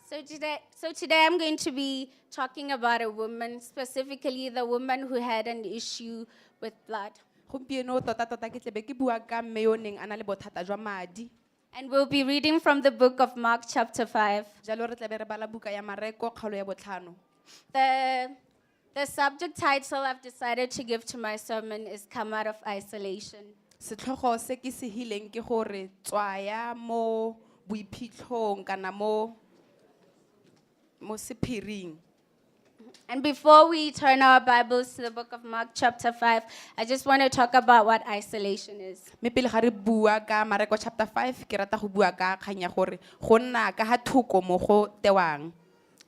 So today I'm going to be talking about a woman, specifically the woman who had an issue with blood. Gompieno tota ke tlebe ke bua ka mme yo neng a na le bothata jwa madi. And we'll be reading from the book of Mark chapter 5. Jalo re tlabe re bala buka ya Mareko kgaolo ya botlhano. The subject title I've decided to give to my sermon is Come Out of Isolation. Setlhogo se ke se hileng ke gore tswaya mo boiphitlhong kana mo sephiring. And before we turn our Bibles to the book of Mark chapter 5, I just want to talk about what isolation is. Mme pele ga re bua ka Mareko chapter 5 ke rata go bua ka kgang ya gore go nna ka ga thoko mo go tewang.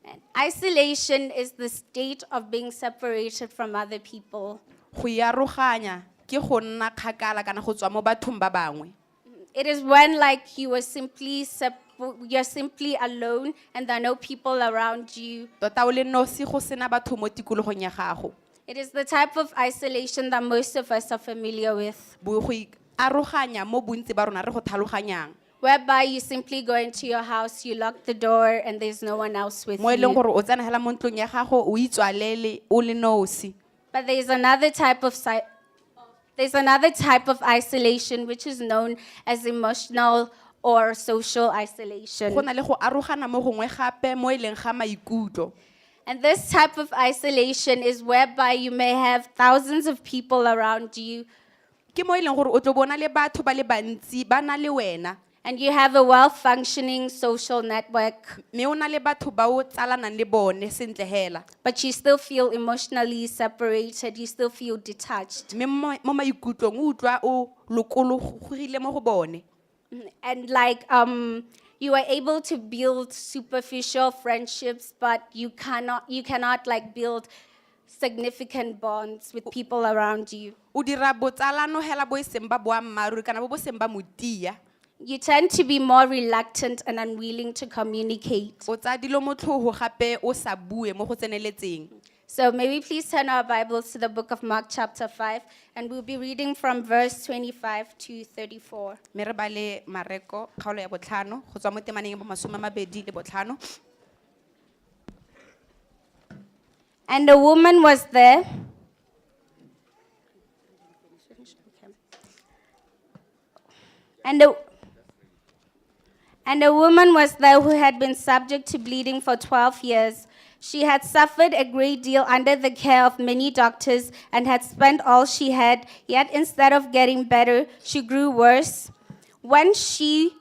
And isolation is the state of being separated from other people. Go iaroganya ke go nna kgakala kana go tswa mo bathong ba bangwe. It is when you're simply alone and there are no people around you. Tota o le nosi go sena batho mo tikologong ya gago. It is the type of isolation that most of us are familiar with, Go aroganya mo bontsi ba rona re go tlhaloganyang. whereby you simply go into your house, you lock the door, and there's no one else with Mo e leng you. gore o tsena hela mo ntlong ya gago o itswalele o le nosi. But there's another type of isolation which is known as emotional or social isolation. Go na le go arogana mo gongwe gape mo e leng ga maikutlo. And this type of isolation is whereby you may have thousands of people around you Ke mo e leng gore o tlo bona le batho ba le bantsi ba na le wena. and you have a well-functioning social network, Me o na le batho ba o tsalanang le bone sentle hela. but you still feel emotionally separated, you still feel detached. Me mo maikutlong o utlwa o lokologile mo go bone. And you are able to build superficial friendships, but you cannot like build significant bonds with people around you. O dira botsalano hela bo eseng ba boammaaruri kana bo seng ba motia. You tend to be more reluctant and unwilling to communicate. O tsa dilo mo tlhogo gape o sa bue mo go tseneletseng. So may we please turn our Bibles to the book of Mark chapter 5, and we'll be reading from verse 25 to 34. Me re bale Mareko kgaolo ya botlhano go tswa mo temaneng ya bo 25. And a woman was there. And a woman was there who had been subject to bleeding for 12 years. She had suffered a great deal under the care of many doctors and had spent all she had, yet instead of getting better, she grew worse. When she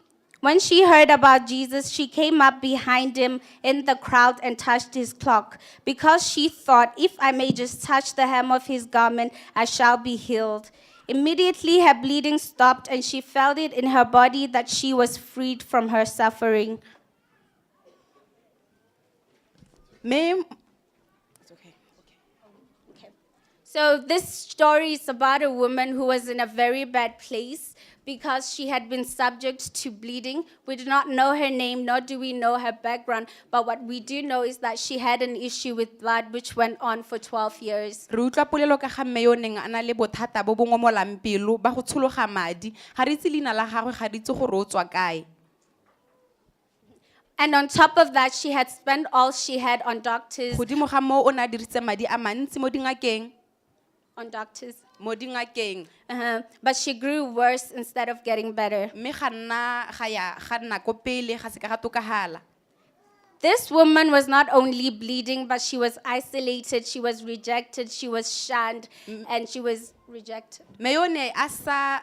heard about Jesus, she came up behind him in the crowd and touched his cloak, because she thought, if I may just touch the hem of his garment, I shall be healed. Immediately her bleeding stopped, and she felt it in her body that she was freed from her suffering. Me It's okay. Okay. So this story is about a woman who was in a very bad place because she had been subject to bleeding. We do not know her name, nor do we know her background, but what we do know is that she had an issue with blood which went on for 12 years. Re utlwa polelo ka ga mme yo neng a na le bothata bo bongwe mo lampelo ba go tshologa madi. Ga re itse leina la gagwe, ga re itse gore o tswa kae. And on top of that, she had spent all she had on doctors. Godimo ga mo o na dirisitse madi a mantsi mo dingakeng. Mo dingakeng. But she grew worse instead of getting better. Me ga nna ko pele ga se ka ga tokagala. This woman was not only bleeding, but she was isolated, she was rejected, she was shunned, and she was rejected. Me yo ne a sa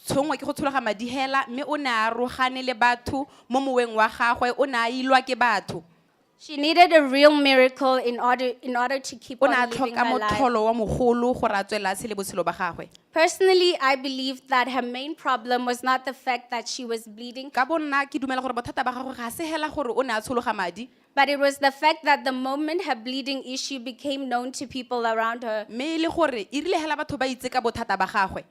tshongwe ke go tshologa madi hela, me o ne a rogane le batho mo moeng wa gagwe, o ne a ilwa ke batho. She needed a real miracle in order to keep O on ne a living tlhoka her life. motlholo wa mogolo gore a tswela tshele botshelo ba gagwe. Personally, I believe that her main problem was not the fact that she was bleeding, Ka bonna ke dumela gore bothata ba gagwe ga se hela gore o ne a tshologa madi. but it was the fact that the moment her bleeding issue became known to people around her, Me le gore e rile hela batho ba itse ka bothata ba gagwe.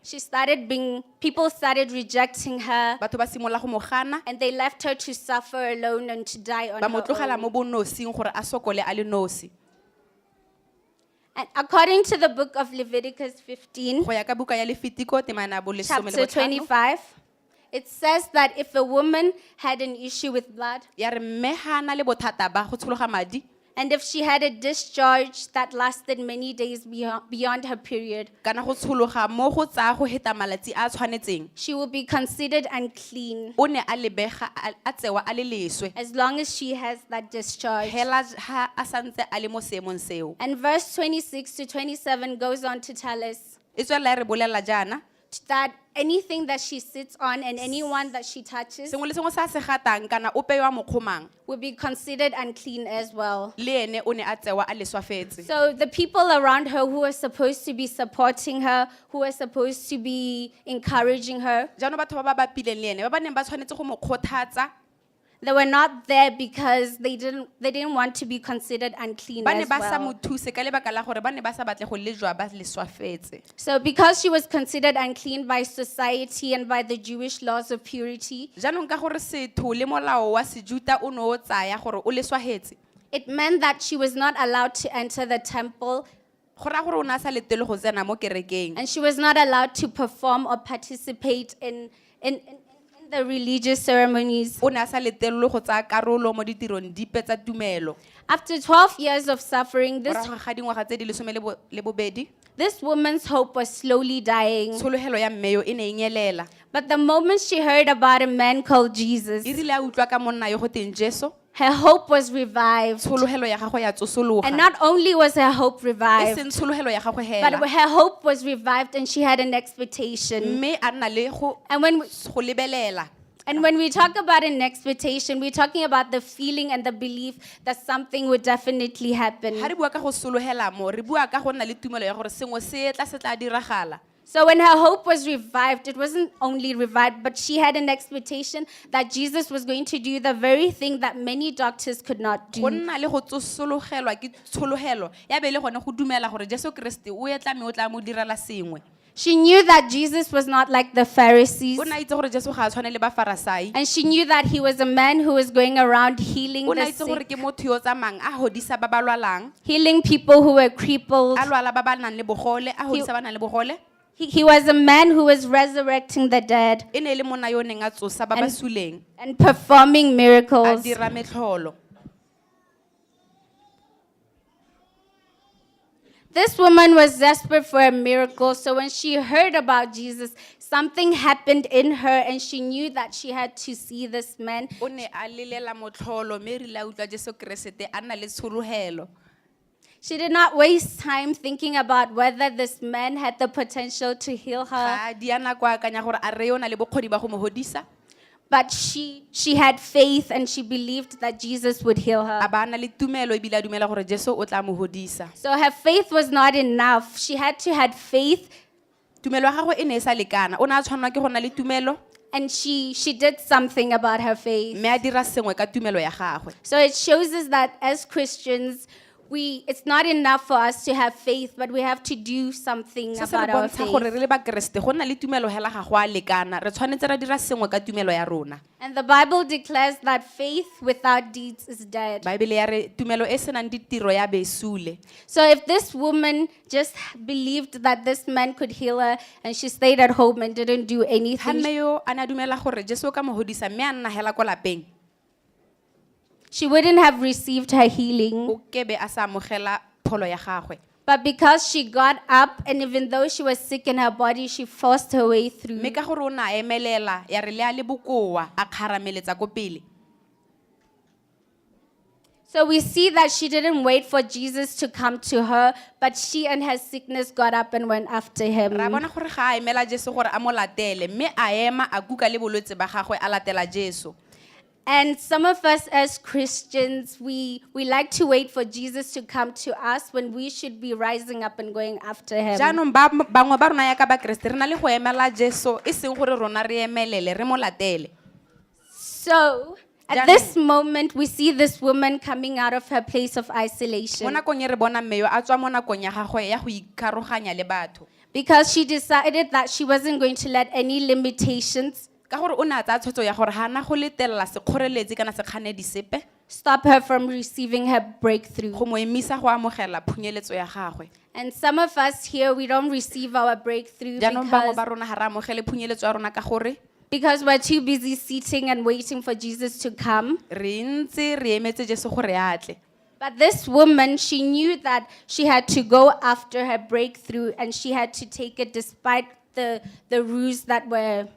people started rejecting her, Batho ba simola go mo gana, and they left her to suffer alone and to die on ba mo her tlogela own. mo bonosing gore a sokole a le nosi. And according to the book of Leviticus 15, Go ya ka buka ya Lefitiko temana bo 15. chapter 25, It says that if a woman had an issue with blood, ya re mme ga na le bothata ba go tshologa madi and if she had a discharge that lasted many days beyond her period, kana go tshologa mo go tsaya go heta malatsi a tshwanetseng she will be considered unclean o ne a lebega a tsewa a le leswe as long as she has that discharge. hela ha a santse a le mo seemong seo And verse 26 to 27 goes on to tell us e tswela re bolela jaana that anything that she sits on and anyone that she touches sengwe le sengwe sa se gatang kana o pewa mokgomang will be considered unclean as well. le ene o ne a tsewa a leswafetse So the people around her who were supposed to be supporting her, who were supposed to be encouraging her, jaanong batho ba ba bapileng le ene ba ba neng ba tshwanetse go mo kgothatsa they were not there because they didn't want to be considered unclean ba ne as ba sa mo well. thuse ka lebaka la gore ba ne ba sa batle go lejwa ba leswafetse So because she was considered unclean by society and by the Jewish laws of purity, jaanong ka gore setho le molao wa sejuta o ne o tsaya gore o leswahetse it meant that she was not allowed to enter the temple go raya gore o ne a sa letele go tsena mo kerekeng and she was not allowed to perform or participate in the religious ceremonies. o ne a sa letelelwe go tsaya karolo mo ditirong dipe tsa tumelo After 12 years of suffering, morago ga dingwaga tse di lesome le bobedi this woman's hope was slowly dying. tshologelo ya mmeo e ne e nyelela But the moment she heard about a man called Jesus, e rile a utlwa ka monna yo go teng jeso her hope was revived. tshologelo ya gagwe ya And tsosologa not only was her hope e revived, seng tshologelo ya gagwe but hela her hope was revived and she had an expectation. mme a nna le go And when lebelela we talk about an expectation, we're talking about the feeling and the belief that something would definitely happen. ga re bua ka go sologela mo re bua ka go nna le tumelo ya gore sengwe se tla diragala So when her hope was revived, it wasn't only revived, but she had an expectation that Jesus was going to do the very thing that many doctors could not go do. nna le go tsosologelwa ke tshologelo ya be le gone go dumela gore jesu kriste o etla mme o tla mo direla sengwe She knew that Jesus was not like the Pharisees. o na itse gore jesu ga a tshwane le bafarasai And she knew that he was a man who was going around healing o na the itse gore sick, ke motho yo tsamayng a godisa ba ba lwalang healing people who were crippled. a lwala ba ba nang le bogole a godisa ba nang le bogole He was a man who was resurrecting the dead e ne e le monna yo o neng a tsosa ba ba suleng and performing a miracles. dira metlholo This woman was desperate for a miracle, so when she heard about Jesus, something happened in her and she knew that she had to see this man. o ne a lelela motlholo mme e rile a utlwa jesu kreste a nna le tshologelo She did not waste time thinking about whether this man had the potential to heal her, ga di a nako a akanya gore a re yo na le bokgoni ba go mo godisa but she had faith and she believed that Jesus would heal a her. ba na le tumelo e bile a dumela gore jesu o tla mo godisa So her faith was not enough. She had to have faith, tumelo ya gagwe e ne e sa lekana o ne a tshwanelwa ke go nna le tumelo and she did something about her faith. mme a dira sengwe ka tumelo ya gagwe So it shows us that as Christians, it's not enough for us to have faith, but we have to do something se se re about our bontsha gore faith. re le bakeresete go nna le tumelo hela ga go a lekana re tshwanetse ra dira sengwe ka tumelo ya rona And the Bible declares that faith without deeds is dead. baebele ya re tumelo e senang ditiro ya besule So if this woman just believed that this man could heal her and she stayed at home and didn't do ga anything, mme yo a ne a dumela gore jesu o ka mo godisa mme a nna hela ko lapeng she wouldn't have received her healing. o kebe a sa amogela pholo ya gagwe But because she got up, and even though she was sick in her body, she forced her way through. mme ka gore o na emelela ya re le a le bokoa a kgarameletsa ko pele So we see that she didn't wait for Jesus to come to her, but she and her sickness got up and went after him. ra bona gore ga a emela jesu gore a mo latele mme a ema a kuka le bolwetse ba gagwe a latela jesu And some of us as Christians, we like to wait for Jesus to come to us when we should be rising up and going after him. jaanong bangwe ba rona ya ka bakeresete re na le go emela jesu e seng gore rona re emelele re mo latele So at this moment, we see this woman coming out of her place of mo isolation nakong e re bona mme yo a tswa mo nakong ya gagwe ya go ikaroganya le batho because she decided that she wasn't going to let any limitations ka gore o ne a tsaya tshwetso ya gore ga na go letelela sekgoreletsi kana sekganedi sepe stop her from receiving her breakthrough. go mo emisa go amogela phunyeletso ya gagwe And some of us here, we don't receive our breakthrough jaanong bangwe ba because, rona ga re amogele phunyeletso ya rona ka gore because we're too busy sitting and waiting for Jesus to come. re ntse re emetse Jesu gore a tle. But this woman, she knew that she had to go after her breakthrough and she had to take it despite the rules that were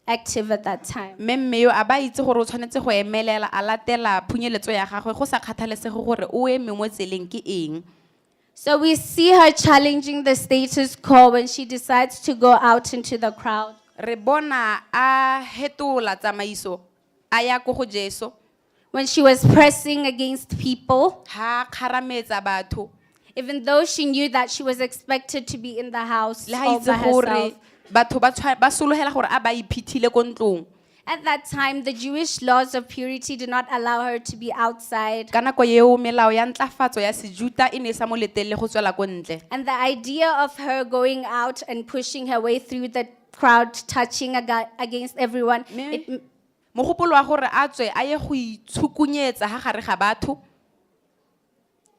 active at that time. Mme yo a ba itse gore o tshwanetse go emelela a latela phunyeletso ya gagwe go sa kgathalesege gore o eme mo tseleng ke eng. So we see her challenging the status quo when she decides to go out into the crowd. Re bona a hetola tsamaiso a ya go Jesu When she was pressing against people, ha kharametsa batho even though she knew that she was expected to be in the house le ha all by itse gore herself. batho ba solohela gore a ba iphithile ko ntlong. At that time, the Jewish laws of purity did not allow her to be outside. Ka nako eo melao ya ntlafatso ya sejuta e ne sa mo letelle go tswela ko ntle. And the idea of her going out and pushing her way through the crowd, touching against everyone, it, Mogopolo wa gore a tswe a ye go itshukunyetsa ha gare ga batho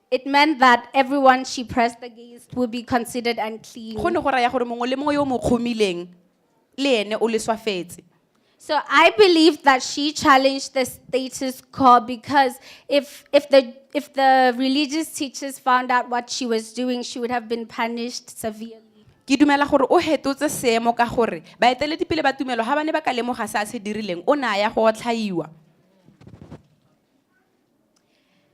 it meant that everyone she pressed against would be considered unclean. go ne go raya gore mongwe le mongwe yo mo khomileng le ene o leswafetse. So I believe that she challenged the status quo because if the religious teachers found out what she was doing, she would have been punished severely. Ke dumela gore o hetotse seemo ka gore baeteledipele ba tumelo ha ba ne ba ka lemoga se a se dirileng o ne a ya go otlhaiwa.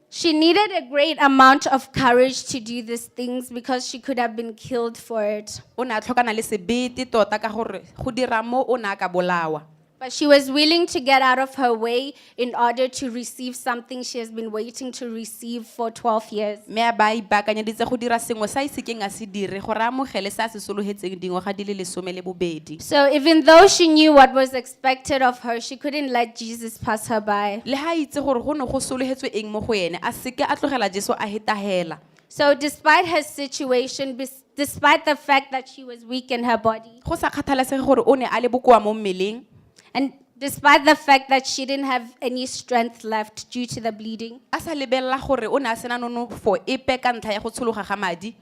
She needed a great amount of courage to do these things because she could have been killed for it. O ne a tlhokana le sebete tota ka gore go dira mo o ne a ka bolawa. But she was willing to get out of her way in order to receive something she has been waiting to receive for 12 years. Me a ba ipaakanyeditse go dira sengwe sa isekeng a se dire gore a mogele se a se solohetseng dingwaga di le 12. So even though she knew what was expected of her, she couldn't let Jesus pass her by. Le ha itse gore go ne go solohetswe eng mo go ene a seke a tlogela Jesu a hetahela. So despite her situation, despite the fact that she was weak in her body, Go sa kgathalesege gore o ne a le bokoa mo mmeleng. and despite the fact that she didn't have any strength left due to the bleeding, A sa lebella gore o ne a sena nonofo epe ka ntlha ya go tshologa ga madi.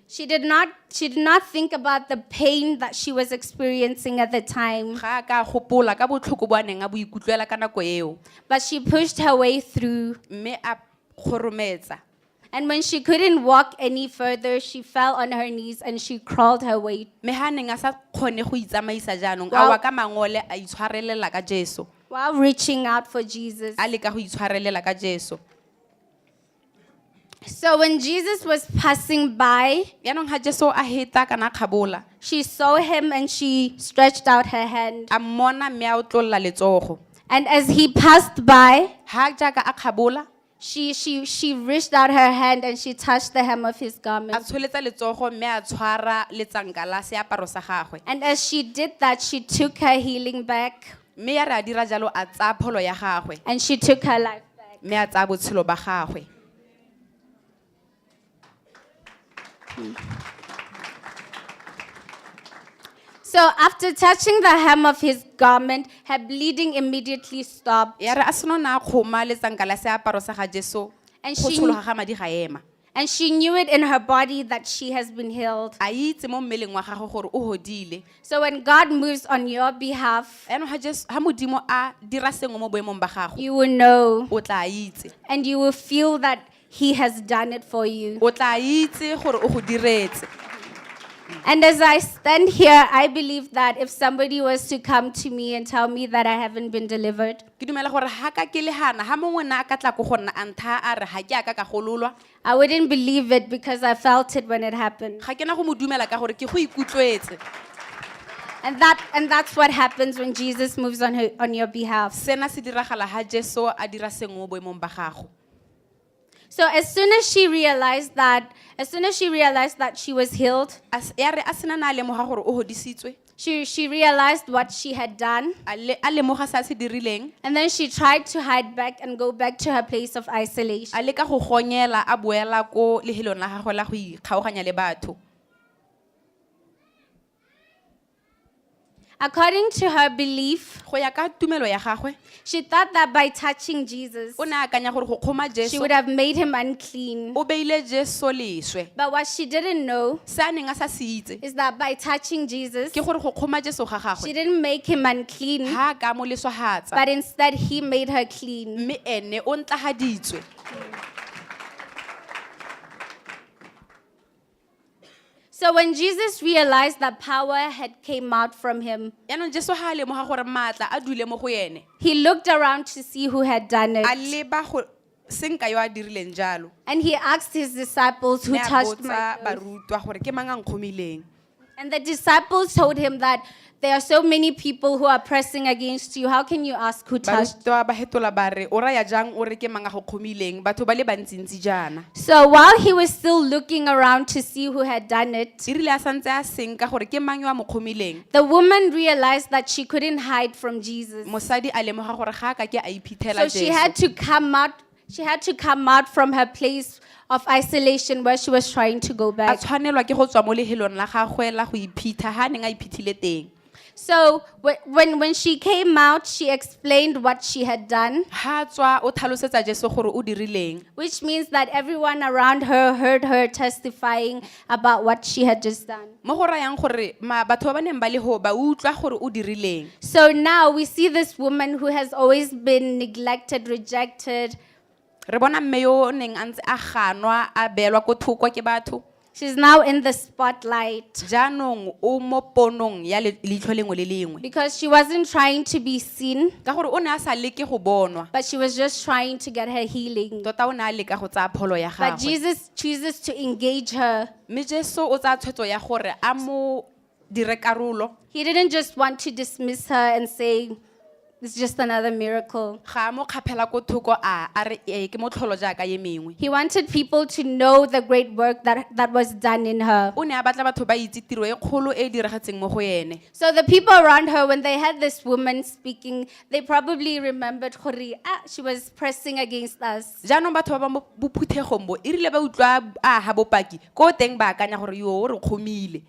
she did not think about the pain that she was experiencing at the time, Ga a ka gopola ka botlhoko bo a neng a bo ikutlwela ka nako eo. but she pushed her way through. Mme a khorometsa. And when she couldn't walk any further, she fell on her knees and she crawled her way. Me ha neng a sa kgone go itsamaisa jaanong a Wow. wa ka mangole a itshwarelela ka Jesu. While reaching out for Jesus. A leka go itshwarelela ka Jesu. So when Jesus was passing by, Yaanong ha Jesu a heta kana kgabola she saw him and she stretched out her hand. a mmona mme a otlolla letsogo. And as he passed by, Ha jaaka a kgabola she reached out her hand and she touched the hem of his a garment. tsholetsa letsogo mme a tshwara letsanka la seaparo sa gagwe. And as she did that, she took her healing back Mme ya re a dira jalo a tsaya pholo ya gagwe and she took her life back. mme a tsaya botshelo ba gagwe. So after touching the hem of his garment, her bleeding immediately stopped. Ya re a seno na khoma letsanka la seaparo sa ga Jesu And go she- tshologa ga madi ga ema. And she knew it in her body that she has been healed. A itse mo mmeleng wa gagwe gore o hodile. So when God moves on your behalf, Yaanong ha Modimo a dira sengwe mo boemong ba gago you will know o tla itse. and you will feel that he has done it for you. O tla itse gore o go diretse. And as I stand here, I believe that if somebody was to come to me and tell me that I haven't been delivered, Ke dumela gore ha ka ke lehana ha mongwe na a ka tla ko go nna a ntha a re ha ke a ka gololwa I wouldn't believe it because I felt it when it happened. ga ke na go mo dumela ka gore ke go ikutlwetse. And that's what happens when Jesus moves on your behalf. Sena se diragala ha Jesu a dira sengwe mo boemong ba gago. So as soon as she realized that she was healed, Ya re a sena na a lemoga gore o hodisitswe she realized what she had done. a lemoga se a se dirileng And then she tried to hide back and go back to her place of isolation. a leka go gonyela a boela ko lehelong la gagwe la go ikgaoganya le batho. According to her belief, go ya ka tumelo ya gagwe she thought that by touching Jesus, o ne a akanya gore go kgoma she Jesu would have made him unclean. o beile Jesu leswe. But what she didn't know Se a neng a sa se itse is that by touching Jesus, ke gore go kgoma Jesu ga she gagwe didn't make him unclean, ha ka mo leswahatsa, but instead he made her clean. mme ene o ntlahaditswe. So when Jesus realized that power had came out from him, Yaanong Jesu ha a lemoga gore maatla a dule mo go ene, he looked around to see who had done a it. leba go seng ka yo a dirileng jalo. And he asked his disciples who Mme a touched my botsa clothes. barutwa gore ke mang a nkgomileng. And the disciples told him that there are so many people who are pressing against you. How can you ask who touched? Barutwa ba hetola ba re o raya jang o re ke mang a go kgomileng, batho ba le bantsintsi jaana. So while he was still looking around to see who had done it, Irile a santse a seng ka gore ke mang yo a mo kgomileng. the woman realized that she couldn't hide from Jesus. Mosadi a lemoga gore ga a ka ke a iphitlhela So she Jesu. had to come out. She had to come out from her place of isolation where she was trying to go A back. tshwanelwa ke go tswa mo lehelong la gagwe la go iphitha ha a neng a iphithile teng. So when she came out, she explained what she had done, Ha tswa o tlhalosetsa Jesu gore o dirileng. which means that everyone around her heard her testifying about what she had just done. Mo go rayang gore batho ba ba neng ba le ho ba utlwa gore o dirileng. So now we see this woman who has always been neglected, rejected. Re bona mme yo o neng a ntse a ganwa a beelwa ko thoko ke batho. She's now in the spotlight Jaanong o mo ponong ya leitlho lengwe le lengwe. because she wasn't trying to be seen, Ka gore o ne a sa leke go bonwa. but she was just trying to get her healing. Tota o ne a leka go tsaya pholo ya But gagwe. Jesus chooses to engage her. Mme Jesu o tsaya tshwetso ya gore a mo dire karolo. He didn't just want to dismiss her and say, it's just another miracle. Ga a mo kgaphela ko thoko a re ke mo tlholo jaaka ye mengwe. He wanted people to know the great work that was done in her. O ne a batla batho ba itse tiro e kgolo e diragetseng mo go ene. So the people around her, when they had this woman speaking, they probably remembered, she was pressing against us. Jaanong batho ba ba mo bophuthegong bo irile ba utlwa a ha bopaki ko teng ba akanya gore yo o re kgomile.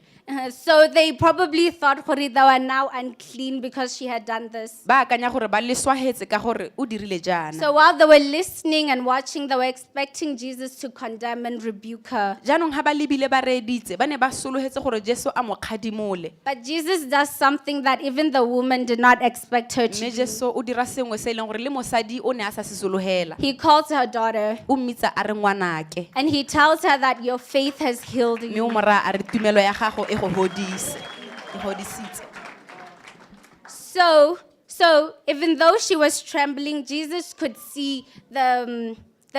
So they probably thought they were now unclean because she had done this. Ba akanya gore ba leswahetse ka gore o dirile jaana. So while they were listening and watching, they were expecting Jesus to condemn and rebuke her. Jaanong ha ba lebile ba reeditse ba ne ba solohetse gore Jesu a mo kgadimole. But Jesus does something that even the woman did not expect her to Mme do. Jesu o dira sengwe se e leng gore le mosadi o ne a sa se solohela. He calls her daughter O mmitsa a re ngwanake. and he tells her that your faith has healed Mme you. o mo raya a re tumelo ya gago e go hodise. E hodisitse. So even though she was trembling, Jesus could see the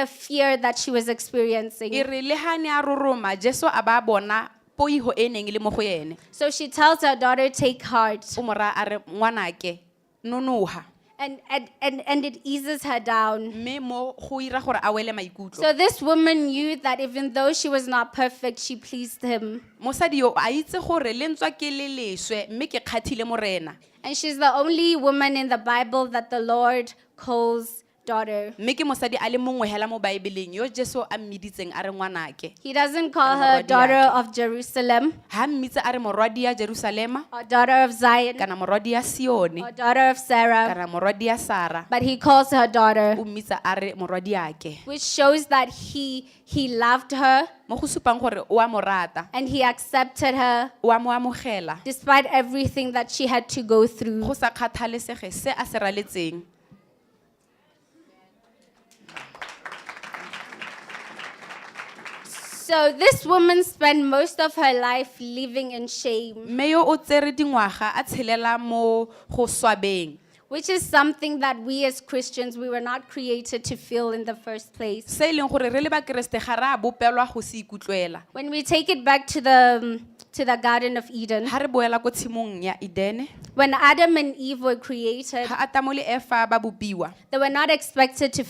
fear that she was experiencing. E re le ha ne a roroma Jesu a ba bona poiho e neng e le mo go ene. So she tells her daughter, take heart. O mo raya a re ngwanake nonoha. And it eases her down. Mme mo go ira gore a wele maikutlo. So this woman knew that even though she was not perfect, she pleased him. Mosadi yo a itse gore le ntswa ke le leswe mme ke kgathile morena. And she's the only woman in the Bible that the Lord calls daughter. Mme ke mosadi a le mongwe hela mo Bibeleng yo Jesu a mmiditseng a re ngwanake. He doesn't call her daughter of Jerusalem Ha mmitse a re morwadi ya Jerusalema or daughter of Zion kana morwadi ya Sione or daughter of Sarah, kana morwadi ya Sara. but he calls her daughter, O mmitsa a re morwadi yake. which shows that he loved her Mo go supang gore o a mo rata. and he accepted her O a mo amogela. despite everything that she had to go through. Go sa kgathalesege se a se raletseng. So this woman spent most of her life living in shame, Mme yo o tsere dingwaga a tshelela mo go swabeng. which is something that we as Christians, we were not created to feel in the first place. Se e leng gore re le ba Kriste ga ra bopelwa go se ikutlwela. When we take it back to the Garden of Eden, Ha re boela ko tshimong ya Edene, when Adam and Eve were created, ha Adamo le Eva ba bopiwa. they were not expected to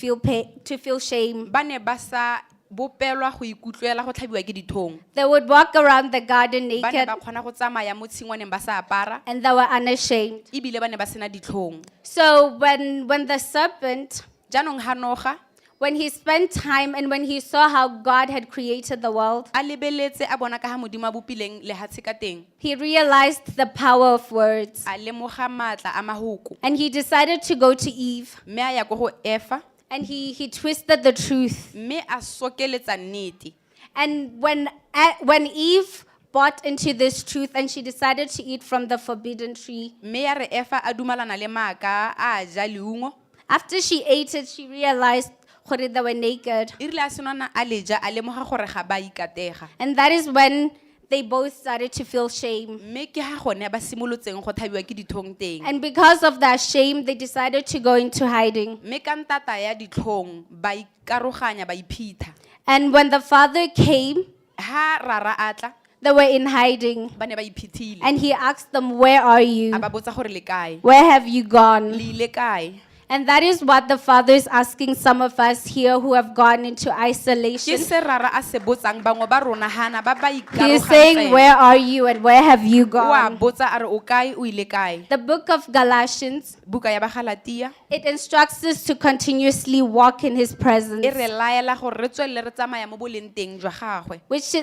feel shame. Ba ne ba sa bopelwa go ikutlwela go tlhabiwa ke dithong. They would walk around the garden Ba ne naked ba kgona go tsamaya mo tshingwaneng ba sa apara and they were unashamed. ebile ba ne ba sena ditlhong. So when the serpent, Jaanong ha noga when he spent time and when he saw how God had created the world, a lebeletse a bona ka ha modimo a bopileng lehatshe ka teng, he realized the power of words. a lemoga maatla a mahoko, And he decided to go to Eve. mme a ya ko go Efa, And he twisted the truth. mme a sokeletsa nnete. And when Eve bought into this truth and she decided to eat from the forbidden tree, Mme ya re Efa a dumalana le maaka a ja leungo, after she ate it, she realized gore they were naked. e rile a senwana a leja a lemoga gore ga ba ikatega, And that is when they both started to feel shame. mme ke ha gone ba simolotseng go thabiwa ke dithong teng. And because of that shame, they decided to go into hiding. Mme ka ntata ya ditlhong ba ikaroganya ba iphitha. And when the father came, Ha rara atla they were in hiding. ba ne ba iphithile, And he asked them, "Where are you? a ba botsa gore le kae, Where have you gone?" le ile kae. And that is what the Father is asking some of us here who have gone into Ke isolation. se rara a se botsang bangwe ba rona hana ba ba He is saying, ikarogantse. "Where are you and where have you O a gone?" botsa a re o kae o ile kae. The book of Galatians, Buka ya Bagalatia it instructs us to continuously walk in His presence, e re laela gore re tswelle re tsamaya mo boleng teng jwa gagwe,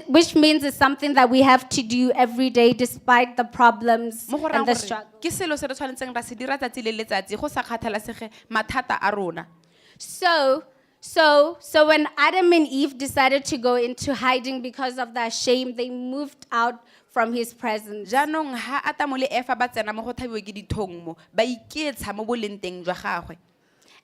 which means it's something that we have to do every day despite the problems mo go and rang the gore struggle. ke selo se re tshwanetseng ra se dira tsatsi le letsatsi go sa kgathalesege mathata a rona. So when Adam and Eve decided to go into hiding because of that shame, they moved out from His presence. Jaanong ha Atamo le Efa ba tsena mo go thabiwe ke dithong mo ba iketsha mo boleng teng jwa gagwe.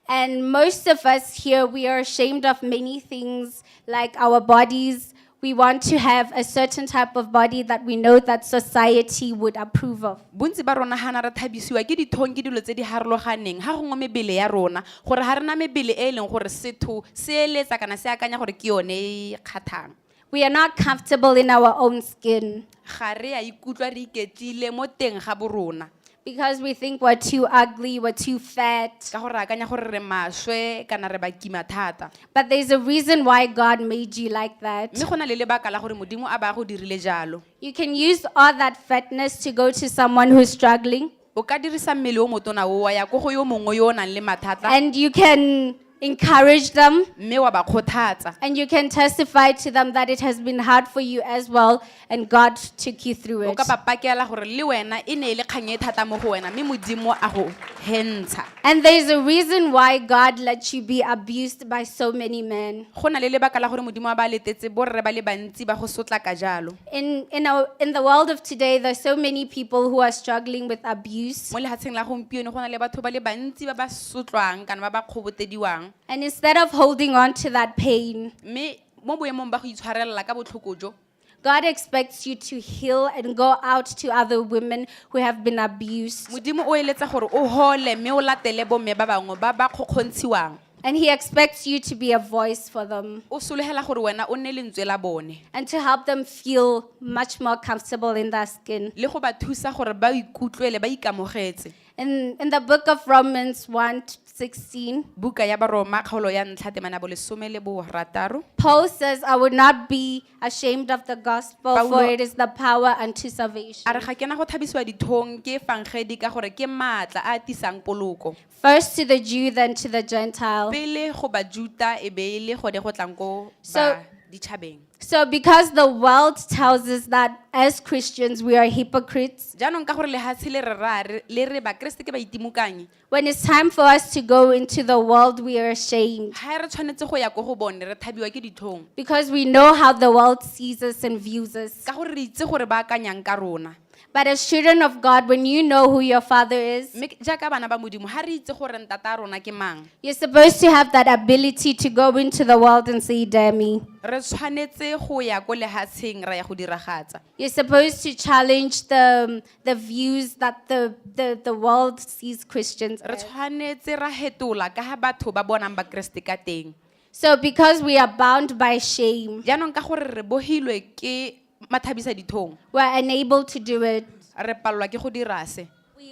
And most of us here, we are ashamed of many things, like our bodies. We want to have a certain type of body that we know that society would approve of. Bontsi ba rona hana re thabisiwa ke dithong ke dilo tse di harologaneng ha gongwe mebele ya rona gore ha rena mebele e leng gore setho se eletsa kana se akanya gore ke yone e kgathang. We are not comfortable in our own skin Ga re a ikutlwa re iketlile mo teng ga borona because we think we're too ugly, we're too fat. ka gore akanya gore re maswe kana re ba kima thata. But there's a reason why God made you like that. Mme gona le lebaka la gore modimo a ba go dirile jalo. You can use all that fatness to go to someone who's struggling, O ka dirisa mmele o motona o wa ya go go yo mongwe yo o nang le mathata and you can encourage them, mme wa ba kgothatsa. and you can testify to them that it has been hard for you as well, and God took you through O it. ka ba pakela gore le wena e ne e le kgang e thata mo go wena mme modimo a go hentsha. And there's a reason why God let you be abused by so many men. Go na le lebaka la gore modimo a ba letetse borre ba le bantsi ba go sotla ka jalo. In the world of today, there's so many people who are struggling with abuse. Mo lehatsheng la gompieno go na le batho ba le bantsi ba ba sotlwang kana ba ba kgobotediwang, And instead of holding on to that pain, mme mo boemong ba go itshwarella ka botlhoko jo God expects you to heal and go out to other women who have been abused. modimo o eletsa gore o hole mme o latele bomme ba bangwe ba ba kgokgontshiwang. And He expects you to be a voice for them O sologela gore wena o nne lentswe la bone and to help them feel much more comfortable in their skin. le go ba thusa gore ba ikutlwele ba ikamogetse. In the book of Romans 1:16, Buka ya Baroma kgaolo ya ntlha temana bo 16, Paul says, "I would not be ashamed of the gospel, for Paulo- it is the power unto salvation." a re ga kena go thabisiwa dithong ke fangedi ka gore ke maatla a tisang poloko, First to the Jew, then to the Gentile. pele go ba Juta e be le gone go tlang ko So- ba ditšhabeng. So because the world tells us that as Christians we are hypocrites, Jaanong ka gore lehatshe le re ba Kriste ke ba itimokanye, when it's time for us to go into the world, we are ashamed ha re tshwanetse go ya ko go bone re thabiwa ke dithong because we know how the world sees us and views us. ka gore re itse gore ba akanyang ka rona. But as children of God, when you know who your Father is, Mme jaaka bana ba modimo ha re itse gore ntata a rona ke mang, you're supposed to have that ability to go into the world and say, "Dare me." re tshwanetse go ya ko lehatsheng ra ya go diragatsa. You're supposed to challenge the views that the world sees Christians Re as. tshwanetse ra hetola ka ha batho ba bonang ba Kriste ka teng. So because we are bound by shame, Jaanong ka gore re bohilwe ke mathabisa dithong, we're unable to do it. re palelwa ke go dira se.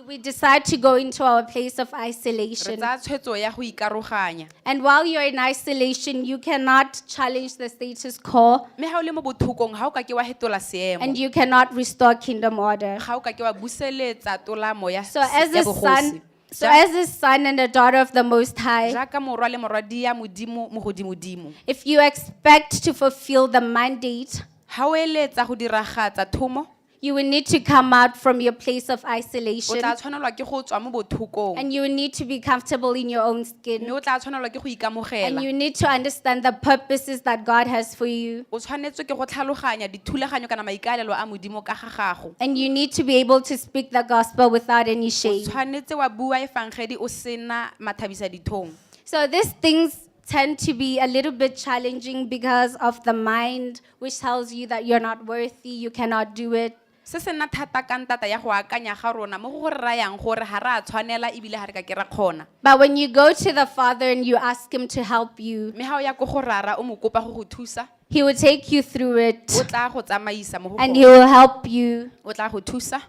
We decide to go into our place of Re isolation. tsaya tshwetso ya go ikaroganya. And while you're in isolation, you cannot challenge the status quo Mme ha o le mo bothokong ha o ka ke wa hetola seemo, and you cannot restore kingdom order. ga o ka ke wa buseletsa tolamo ya So as ya a son, bogosi. So as a son and a daughter of the Most High, jaaka morwa le morwadi ya modimo mo godimodimo, if you expect to fulfill the mandate, ha o eletsa go diragatsa thomo, you will need to come out from your place of o isolation, tla tshwanelwa ke go tswa mo bothokong, and you will need to be comfortable in your own mme skin, o tla tshwanelwa ke go and ikamogela. you need to understand the purposes that God has for you, O tshwanetswe ke go tlhaloganya dithulaganyo kana maikalelo a modimo ka ga gago. and you need to be able to speak the gospel without any O shame. tshwanetse wa bua efangedi o sena mathabisa dithong. So these things tend to be a little bit challenging because of the mind, which tells you that you're not worthy, you cannot do it. Se se nna thata ka ntata ya go akanya ga rona mo go re rayang gore ga re a tshwanela ebile ga re ka ke ra kgona. But when you go to the Father and you ask Him to help you, Mme ha o ya ko go rara o mo kopa go go thusa, He will take you through o it, tla go tsamaisa mo go and gone. He will help you. O tla go thusa.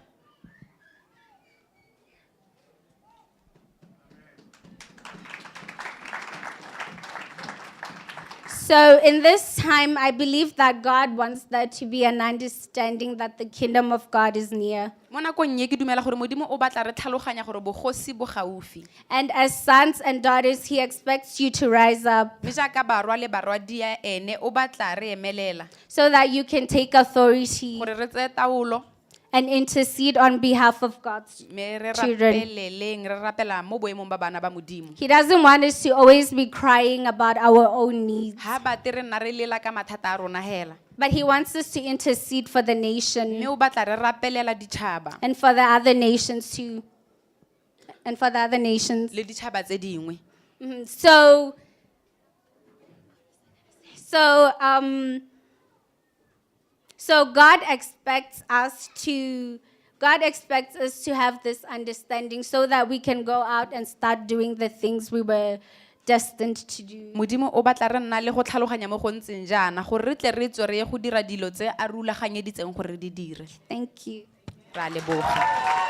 So in this time, I believe that God wants there to be an understanding that the kingdom of God is near. Mo nakong ye ke dumela gore modimo o batla re tlhaloganya gore bogosi bo gaufi. And as sons and daughters, He expects you to rise up Mme jaaka barwa le barwadi ya ene o batla re emelela so that you can take authority gore re tseye taolo, and intercede on behalf of God's mme re children. rapeleleng re rapela mo boemong ba bana ba modimo. He doesn't want us to always be crying about our own needs, Ha bate re nna re lela ka mathata a rona hela, but He wants us to intercede for the mme nation o batla re rapelela ditšhaba and for the other nations too. And for the other nations. le ditšhaba tse dingwe. Mhm. So God expects us to have this understanding so that we can go out and start doing the things we were destined to do. Modimo o batla re nna le go tlhaloganya mo go ntseng jaana gore re tle re tswe re ye go dira dilo tse a rulaganyeditseng gore re di dire. Thank you. Ra leboga.